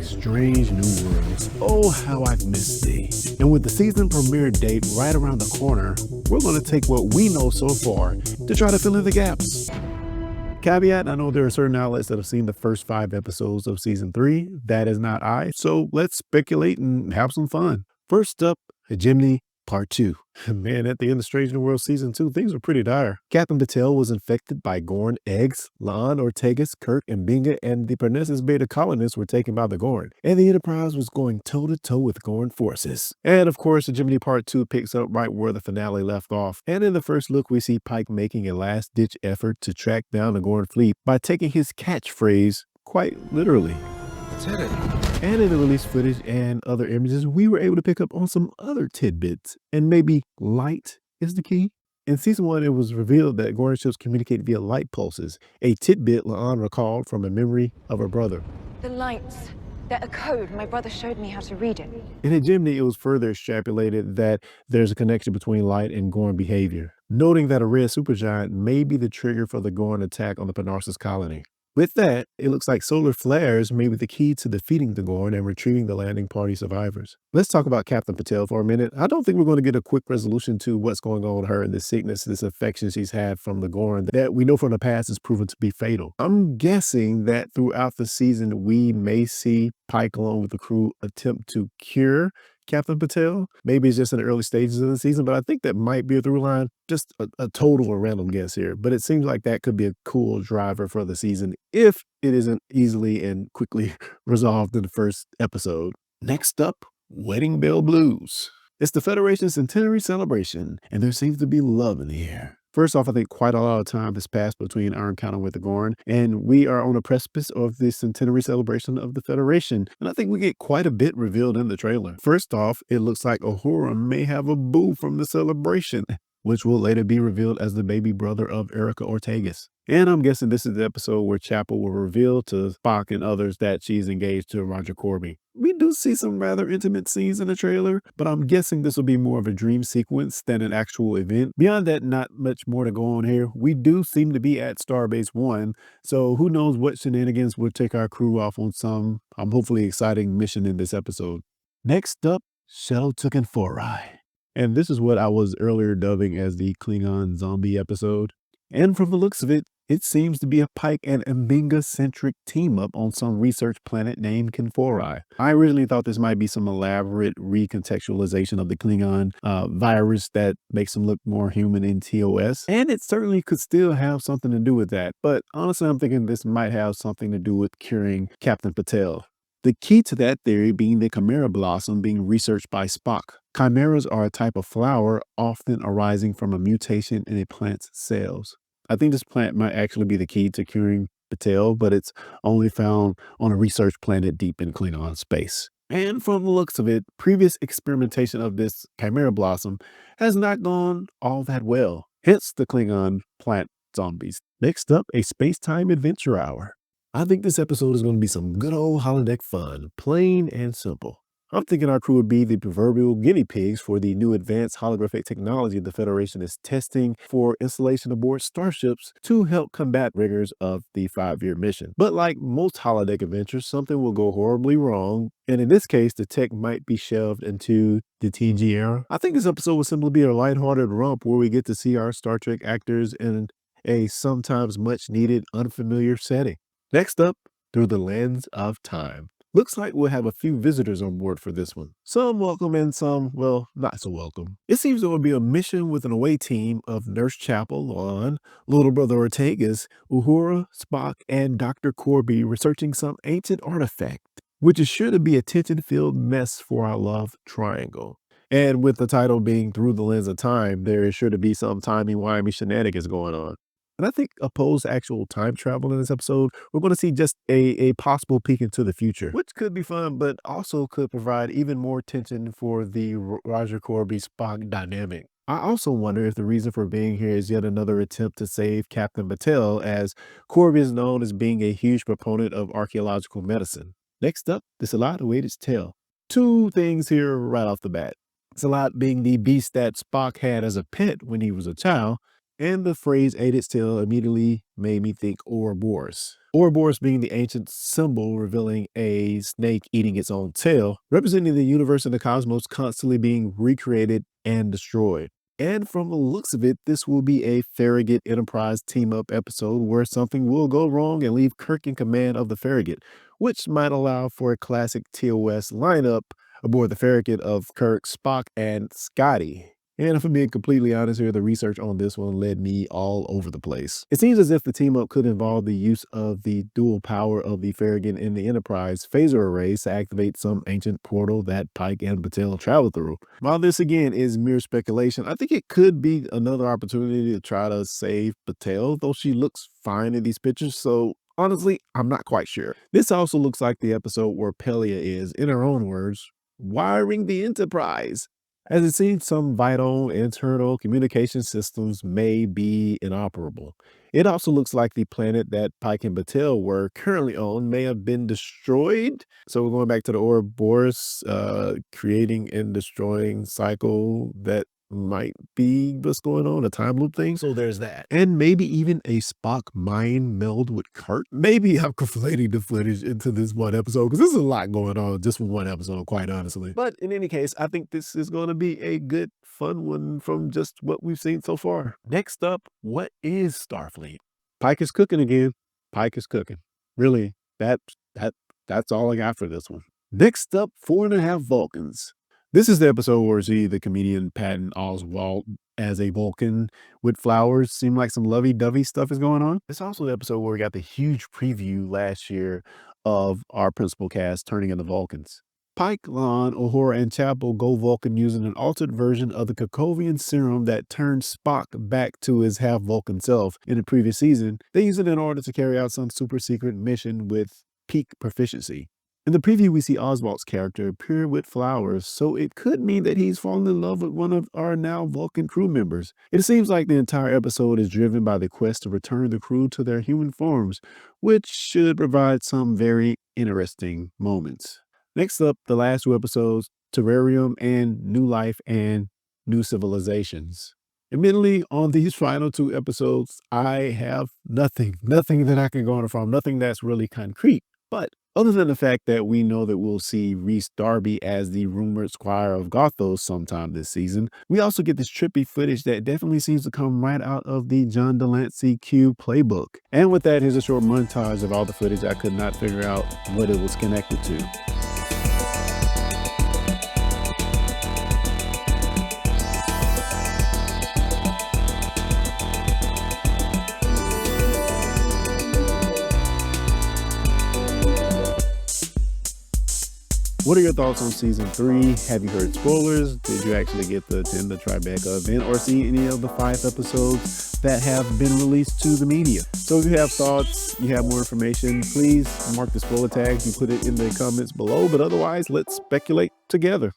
Strange New Worlds. Oh, how I've missed thee. And with the season premiere date right around the corner, we're going to take what we know so far to try to fill in the gaps. Caveat, I know there are certain outlets that have seen the first 5 episodes of season 3. That is not I, so let's speculate and have some fun. First up, Hegemony Part 2. Man, at the end of Strange New World Season 2, things were pretty dire. Captain Patel was infected by Gorn eggs. La'an, Ortegas, Kirk, and Binga and the Parnassus Beta colonists were taken by the Gorn. And the Enterprise was going toe-to-toe with Gorn forces. And of course, Hegemony Part 2 picks up right where the finale left off. And in the first look, we see Pike making a last-ditch effort to track down the Gorn fleet by taking his catchphrase quite literally. Let's hit it. And in the release footage and other images, we were able to pick up on some other tidbits. And maybe light is the key. In Season 1, it was revealed that Gorn ships communicate via light pulses, a tidbit La'an recalled from a memory of her brother. The lights, they're a code. My brother showed me how to read it. In Hegemony, it was further extrapolated that there's a connection between light and Gorn behavior, noting that a red supergiant may be the trigger for the Gorn attack on the Parnassus colony. With that, it looks like solar flares may be the key to defeating the Gorn and retrieving the landing party survivors. Let's talk about Captain Patel for a minute. I don't think we're going to get a quick resolution to what's going on with her and this sickness, this infection she's had from the Gorn that we know from the past is proven to be fatal. I'm guessing that throughout the season, we may see Pike along with the crew attempt to cure Captain Patel. Maybe it's just in the early stages of the season, but I think that might be a through line. Just a total or random guess here, but it seems like that could be a cool driver for the season if it isn't easily and quickly resolved in the first episode. Next up, Wedding Bell Blues. It's the Federation's centenary celebration, and there seems to be love in the air. First off, I think quite a lot of time has passed between our encounter with the Gorn, and we are on the precipice of the centenary celebration of the Federation, and I think we get quite a bit revealed in the trailer. First off, it looks like Uhura may have a boo from the celebration, which will later be revealed as the baby brother of Erica Ortegas. And I'm guessing this is the episode where Chapel will reveal to Spock and others that she's engaged to Roger Corby. We do see some rather intimate scenes in the trailer, but I'm guessing this will be more of a dream sequence than an actual event. Beyond that, not much more to go on here. We do seem to be at Starbase 1, so who knows what shenanigans will take our crew off on some, hopefully exciting mission in this episode. Next up, Shuttle Took and Foray. And this is what I was earlier dubbing as the Klingon zombie episode. And from the looks of it, it seems to be a Pike and Mbenga-centric team-up on some research planet named Kinforai. I originally thought this might be some elaborate recontextualization of the Klingon virus that makes them look more human in TOS, and it certainly could still have something to do with that. But honestly, I'm thinking this might have something to do with curing Captain Patel. The key to that theory being the chimera blossom being researched by Spock. Chimeras are a type of flower often arising from a mutation in a plant's cells. I think this plant might actually be the key to curing Patel, but it's only found on a research planet deep in Klingon space. And from the looks of it, previous experimentation of this chimera blossom has not gone all that well. Hence the Klingon plant zombies. Next up, a space-time adventure hour. I think this episode is going to be some good old holodeck fun, plain and simple. I'm thinking our crew would be the proverbial guinea pigs for the new advanced holographic technology the Federation is testing for installation aboard starships to help combat rigors of the 5-year mission. But like most holodeck adventures, something will go horribly wrong, and in this case, the tech might be shelved into the TNG era. I think this episode will simply be a lighthearted romp where we get to see our Star Trek actors in a sometimes much needed unfamiliar setting. Next up, Through the Lens of Time. Looks like we'll have a few visitors on board for this one. Some welcome and some, well, not so welcome. It seems there will be a mission with an away team of Nurse Chapel, La'an, Little Brother Ortegas, Uhura, Spock, and Dr. Corby researching some ancient artifact, which is sure to be a tension-filled mess for our love triangle. And with the title being Through the Lens of Time, there is sure to be some timey-wimey shenanigans going on. And I think opposed to actual time travel in this episode, we're going to see just a possible peek into the future, which could be fun, but also could provide even more tension for the Roger Corby Spock dynamic. I also wonder if the reason for being here is yet another attempt to save Captain Patel, as Corby is known as being a huge proponent of archaeological medicine. Next up, the Salat awaits its tail. 2 things here right off the bat. Salat being the beast that Spock had as a pet when he was a child, And the phrase ate its tail immediately made me think Ouroboros. Ouroboros being the ancient symbol revealing a snake eating its own tail, representing the universe and the cosmos constantly being recreated and destroyed. And from the looks of it, this will be a Farragut-Enterprise team-up episode where something will go wrong and leave Kirk in command of the Farragut, which might allow for a classic TOS lineup aboard the Farragut of Kirk, Spock, and Scotty. And if I'm being completely honest here, the research on this one led me all over the place. It seems as if the team up could involve the use of the dual power of the Farragut and the Enterprise phaser arrays to activate some ancient portal that Pike and Patel travel through. While this again is mere speculation, I think it could be another opportunity to try to save Patel, though she looks fine in these pictures, so honestly, I'm not quite sure. This also looks like the episode where Pelia is, in her own words, wiring the Enterprise. As it seems, some vital internal communication systems may be inoperable. It also looks like the planet that Pike and Batel were currently on may have been destroyed. So we're going back to the Ouroboros creating and destroying cycle that might be what's going on, a time loop thing. So there's that. And maybe even a Spock mind meld with Kirk. Maybe I'm conflating the footage into this one episode because there's a lot going on just with one episode, quite honestly. But in any case, I think this is going to be a good, fun one from just what we've seen so far. Next up, what is Starfleet? Pike is cooking again. Pike is cooking. Really, that's all I got for this one. Next up, 4.5 Vulcans. This is the episode where we see the comedian Patton Oswalt as a Vulcan with flowers. Seem like some lovey-dovey stuff is going on. It's also the episode where we got the huge preview last year of our principal cast turning into Vulcans. Pike, Lon, Uhura, and Chapel go Vulcan using an altered version of the Kakovian serum that turned Spock back to his half-Vulcan self in the previous season. They use it in order to carry out some super-secret mission with peak proficiency. In the preview, we see Oswald's character appear with flowers, so it could mean that he's fallen in love with one of our now Vulcan crew members. It seems like the entire episode is driven by the quest to return the crew to their human forms, which should provide some very interesting moments. Next up, the last 2 episodes, Terrarium and New Life and New Civilizations. Admittedly, on these final 2 episodes, I have nothing that I can go on from, nothing that's really concrete. But other than the fact that we know that we'll see Rhys Darby as the rumored Squire of Gothos sometime this season, we also get this trippy footage that definitely seems to come right out of the John Delancey Q playbook. And with that, here's a short montage of all the footage. I could not figure out what it was connected to. What are your thoughts on season 3? Have you heard spoilers? Did you actually get the Agenda Tribeca event or see any of the 5 episodes that have been released to the media? So if you have thoughts, you have more information, please mark the spoiler tags and put it in the comments below. But otherwise, let's speculate together.